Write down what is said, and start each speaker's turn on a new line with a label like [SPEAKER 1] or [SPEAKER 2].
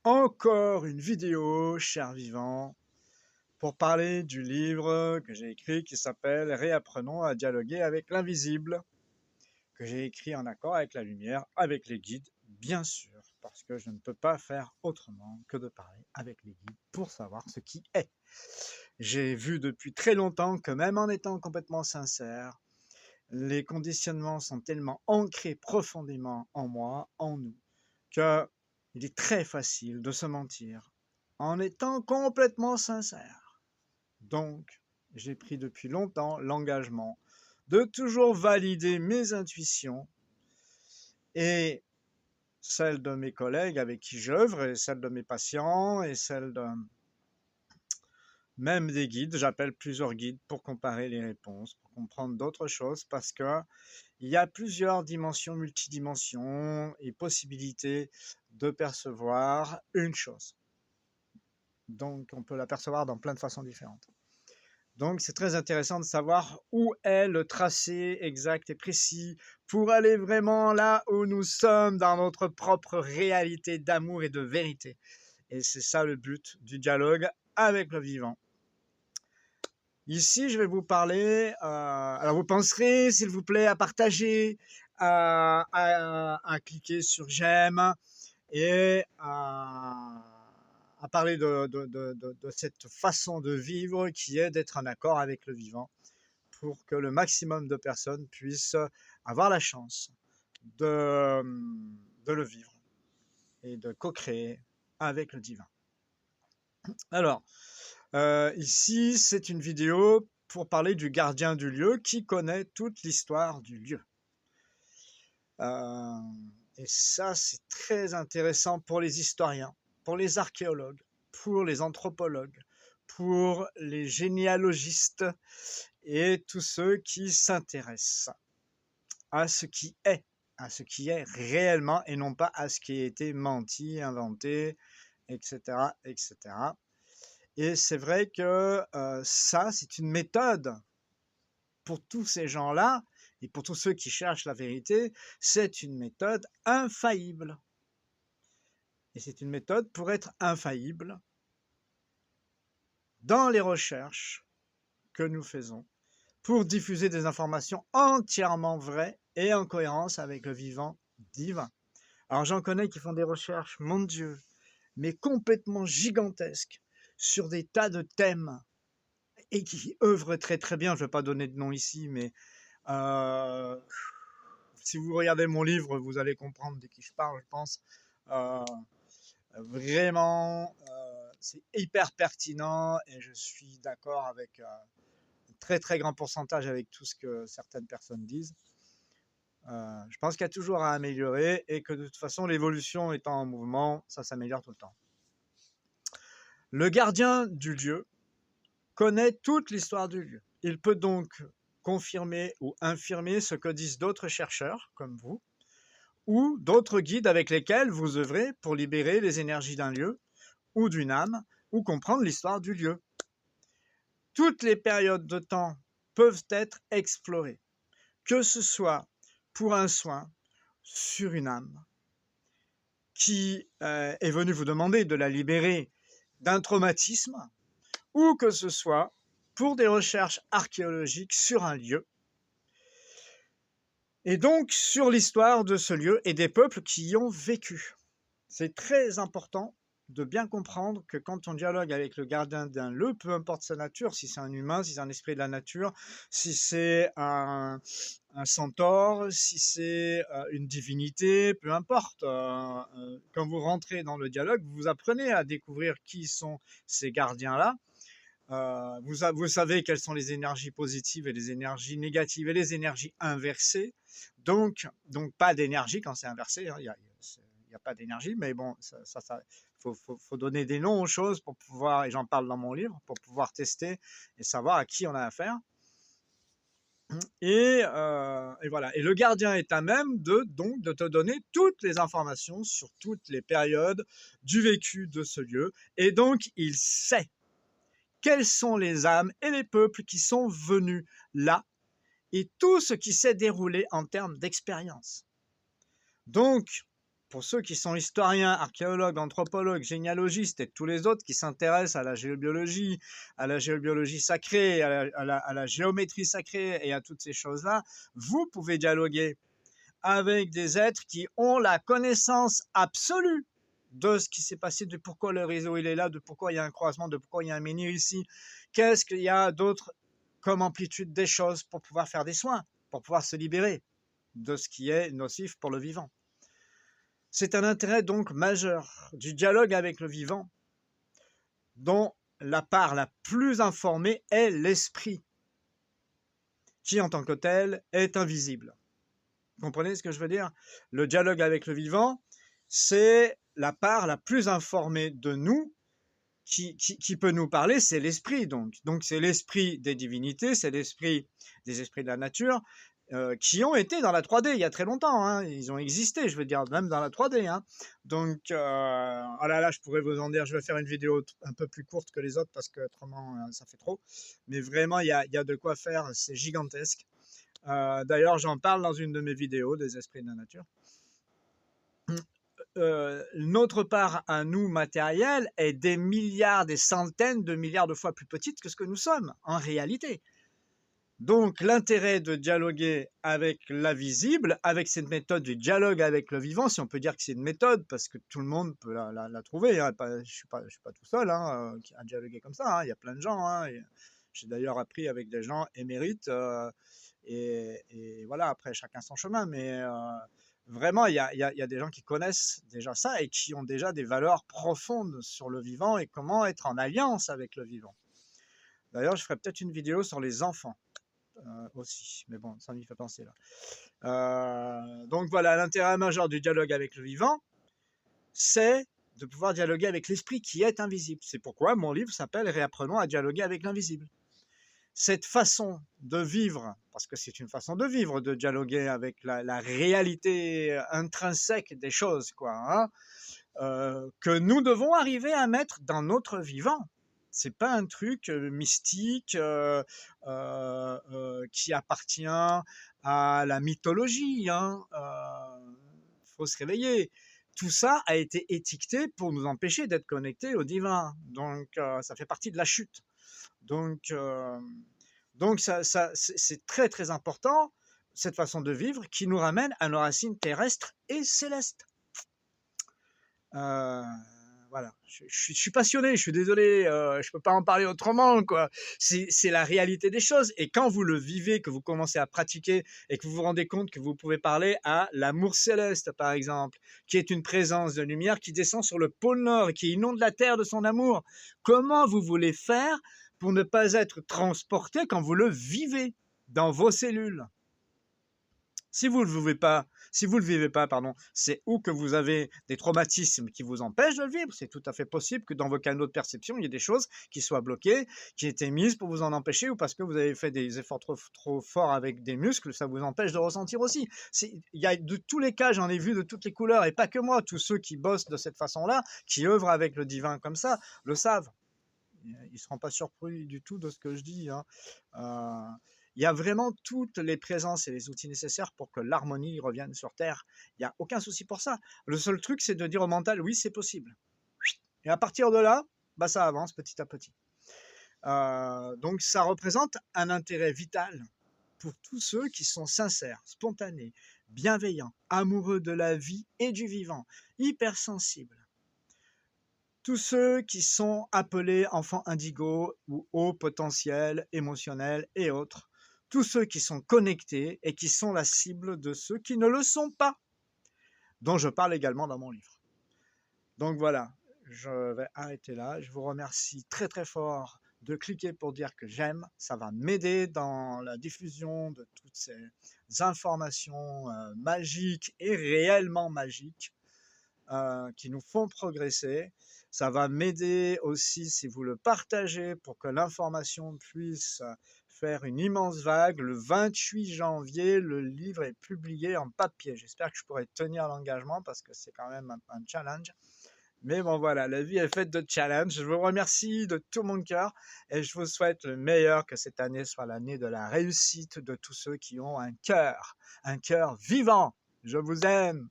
[SPEAKER 1] Encore une vidéo, cher vivant, pour parler du livre que j'ai écrit qui s'appelle Réapprenons à dialoguer avec l'invisible, que j'ai écrit en accord avec la lumière, avec les guides, bien sûr, parce que je ne peux pas faire autrement que de parler avec les guides pour savoir ce qui est. J'ai vu depuis très longtemps que même en étant complètement sincère, les conditionnements sont tellement ancrés profondément en moi, en nous, qu'il est très facile de se mentir en étant complètement sincère. Donc, j'ai pris depuis longtemps l'engagement de toujours valider mes intuitions et celles de mes collègues avec qui j'œuvre, et celles de mes patients, et celles de même des guides. J'appelle plusieurs guides pour comparer les réponses, pour comprendre d'autres choses, parce que il y a plusieurs dimensions, multidimensions et possibilités de percevoir une chose. Donc, on peut l'apercevoir dans plein de façons différentes. Donc, c'est très intéressant de savoir où est le tracé exact et précis pour aller vraiment là où nous sommes dans notre propre réalité d'amour et de vérité. Et c'est ça le but du dialogue avec le vivant. Ici, je vais vous parler, alors vous penserez, s'il vous plaît, à partager, à cliquer sur j'aime et à parler de cette façon de vivre qui est d'être en accord avec le vivant pour que le maximum de personnes puissent avoir la chance de, de le vivre et de co-créer avec le divin. Alors, ici, c'est une vidéo pour parler du gardien du lieu qui connaît toute l'histoire du lieu. Et ça, c'est très intéressant pour les historiens, pour les archéologues, pour les anthropologues, pour les généalogistes et tous ceux qui s'intéressent à ce qui est réellement et non pas à ce qui a été menti, inventé, etc., etc. Et c'est vrai que ça, c'est une méthode pour tous ces gens-là et pour tous ceux qui cherchent la vérité, c'est une méthode infaillible. Et c'est une méthode pour être infaillible dans les recherches que nous faisons pour diffuser des informations entièrement vraies et en cohérence avec le vivant divin. Alors j'en connais qui font des recherches, mon Dieu, mais complètement gigantesques sur des tas de thèmes et qui œuvrent très très bien. Je ne vais pas donner de nom ici, mais si vous regardez mon livre, vous allez comprendre de qui je parle, je pense. Vraiment, c'est hyper pertinent et je suis d'accord avec un très très grand pourcentage avec tout ce que certaines personnes disent. Je pense qu'il y a toujours à améliorer et que de toute façon, l'évolution étant en mouvement, ça s'améliore tout le temps. Le gardien du lieu connaît toute l'histoire du lieu. Il peut donc confirmer ou infirmer ce que disent d'autres chercheurs, comme vous, ou d'autres guides avec lesquels vous œuvrez pour libérer les énergies d'un lieu ou d'une âme, ou comprendre l'histoire du lieu. Toutes les périodes de temps peuvent être explorées, que ce soit pour un soin sur une âme qui est venue vous demander de la libérer d'un traumatisme, ou que ce soit pour des recherches archéologiques sur un lieu, et donc sur l'histoire de ce lieu et des peuples qui y ont vécu. C'est très important de bien comprendre que quand on dialogue avec le gardien d'un lieu, peu importe sa nature, si c'est un humain, si c'est un esprit de la nature, si c'est un centaure, si c'est une divinité, peu importe. Quand vous rentrez dans le dialogue, vous apprenez à découvrir qui sont ces gardiens-là. Vous savez quelles sont les énergies positives et les énergies négatives et les énergies inversées. Donc pas d'énergie quand c'est inversé. Hein, il n'y a pas d'énergie, mais bon, faut donner des noms aux choses pour pouvoir, et j'en parle dans mon livre, pour pouvoir tester et savoir à qui on a affaire. Et voilà. Et le gardien est à même donc de te donner toutes les informations sur toutes les périodes du vécu de ce lieu. Et donc, il sait quelles sont les âmes et les peuples qui sont venus là et tout ce qui s'est déroulé en termes d'expérience. Donc, pour ceux qui sont historiens, archéologues, anthropologues, généalogistes et tous les autres qui s'intéressent à la géobiologie sacrée, à la géométrie sacrée et à toutes ces choses-là, vous pouvez dialoguer avec des êtres qui ont la connaissance absolue de ce qui s'est passé, de pourquoi le réseau il est là, de pourquoi il y a un croisement, de pourquoi il y a un menhir ici, qu'est-ce qu'il y a d'autre comme amplitude des choses pour pouvoir faire des soins, pour pouvoir se libérer de ce qui est nocif pour le vivant. C'est un intérêt donc majeur du dialogue avec le vivant, dont la part la plus informée est l'esprit, qui en tant que tel est invisible. Vous comprenez ce que je veux dire? Le dialogue avec le vivant, c'est la part la plus informée de nous qui peut nous parler, c'est l'esprit donc. Donc c'est l'esprit des divinités, c'est l'esprit des esprits de la nature qui ont été dans la 3D il y a très longtemps. Hein. Ils ont existé, je veux dire, même dans la 3D. Hein. Donc, oh là là, je pourrais vous en dire, je vais faire une vidéo un peu plus courte que les autres parce que autrement ça fait trop. Mais vraiment, il y a de quoi faire, c'est gigantesque. D'ailleurs, j'en parle dans une de mes vidéos des esprits de la nature. Notre part à nous matérielle est des milliards, des centaines de milliards de fois plus petite que ce que nous sommes en réalité. Donc l'intérêt de dialoguer avec l'invisible, avec cette méthode du dialogue avec le vivant, si on peut dire que c'est une méthode, parce que tout le monde peut la trouver, hein, je ne suis pas tout seul à dialoguer comme ça, hein, il y a plein de gens, hein, j'ai d'ailleurs appris avec des gens émérites, et voilà, après chacun son chemin, mais vraiment il y a des gens qui connaissent déjà ça et qui ont déjà des valeurs profondes sur le vivant et comment être en alliance avec le vivant. D'ailleurs, je ferai peut-être une vidéo sur les enfants. Aussi, mais bon, ça m'y fait penser là. Donc voilà, l'intérêt majeur du dialogue avec le vivant, c'est de pouvoir dialoguer avec l'esprit qui est invisible. C'est pourquoi mon livre s'appelle « Réapprenons à dialoguer avec l'invisible ». Cette façon de vivre, parce que c'est une façon de vivre, de dialoguer avec la réalité intrinsèque des choses, quoi, hein, que nous devons arriver à mettre dans notre vivant. C'est pas un truc mystique qui appartient à la mythologie. Hein. Faut se réveiller. Tout ça a été étiqueté pour nous empêcher d'être connectés au divin. Donc, ça fait partie de la chute. Donc c'est très très important, cette façon de vivre qui nous ramène à nos racines terrestres et célestes. Voilà, je suis passionné, je suis désolé, je peux pas en parler autrement, quoi. C'est la réalité des choses. Et quand vous le vivez, que vous commencez à pratiquer et que vous vous rendez compte que vous pouvez parler à l'amour céleste, par exemple, qui est une présence de lumière qui descend sur le pôle Nord et qui inonde la Terre de son amour, comment vous voulez faire pour ne pas être transporté quand vous le vivez dans vos cellules? Si vous ne le vivez pas, pardon, c'est ou que vous avez des traumatismes qui vous empêchent de le vivre. C'est tout à fait possible que dans vos canaux de perception, il y ait des choses qui soient bloquées, qui aient été mises pour vous en empêcher, ou parce que vous avez fait des efforts trop forts avec des muscles, ça vous empêche de ressentir aussi. Il y a de tous les cas, j'en ai vu de toutes les couleurs, et pas que moi, tous ceux qui bossent de cette façon-là, qui œuvrent avec le divin comme ça, le savent. Ils ne seront pas surpris du tout de ce que je dis. Hein. Il y a vraiment toutes les présences et les outils nécessaires pour que l'harmonie revienne sur Terre. Il n'y a aucun souci pour ça. Le seul truc, c'est de dire au mental, oui, c'est possible. Et à partir de là, bah, ça avance petit à petit. Donc ça représente un intérêt vital pour tous ceux qui sont sincères, spontanés, bienveillants, amoureux de la vie et du vivant, hypersensibles. Tous ceux qui sont appelés enfants indigos ou hauts potentiels émotionnels et autres. Tous ceux qui sont connectés et qui sont la cible de ceux qui ne le sont pas, dont je parle également dans mon livre. Donc voilà, je vais arrêter là. Je vous remercie très très fort de cliquer pour dire que j'aime. Ça va m'aider dans la diffusion de toutes ces informations magiques et réellement magiques qui nous font progresser. Ça va m'aider aussi si vous le partagez pour que l'information puisse faire une immense vague. Le 28 janvier, le livre est publié en papier. J'espère que je pourrai tenir l'engagement parce que c'est quand même un challenge. Mais bon voilà, la vie est faite de challenges. Je vous remercie de tout mon cœur et je vous souhaite le meilleur, que cette année soit l'année de la réussite de tous ceux qui ont un cœur vivant. Je vous aime.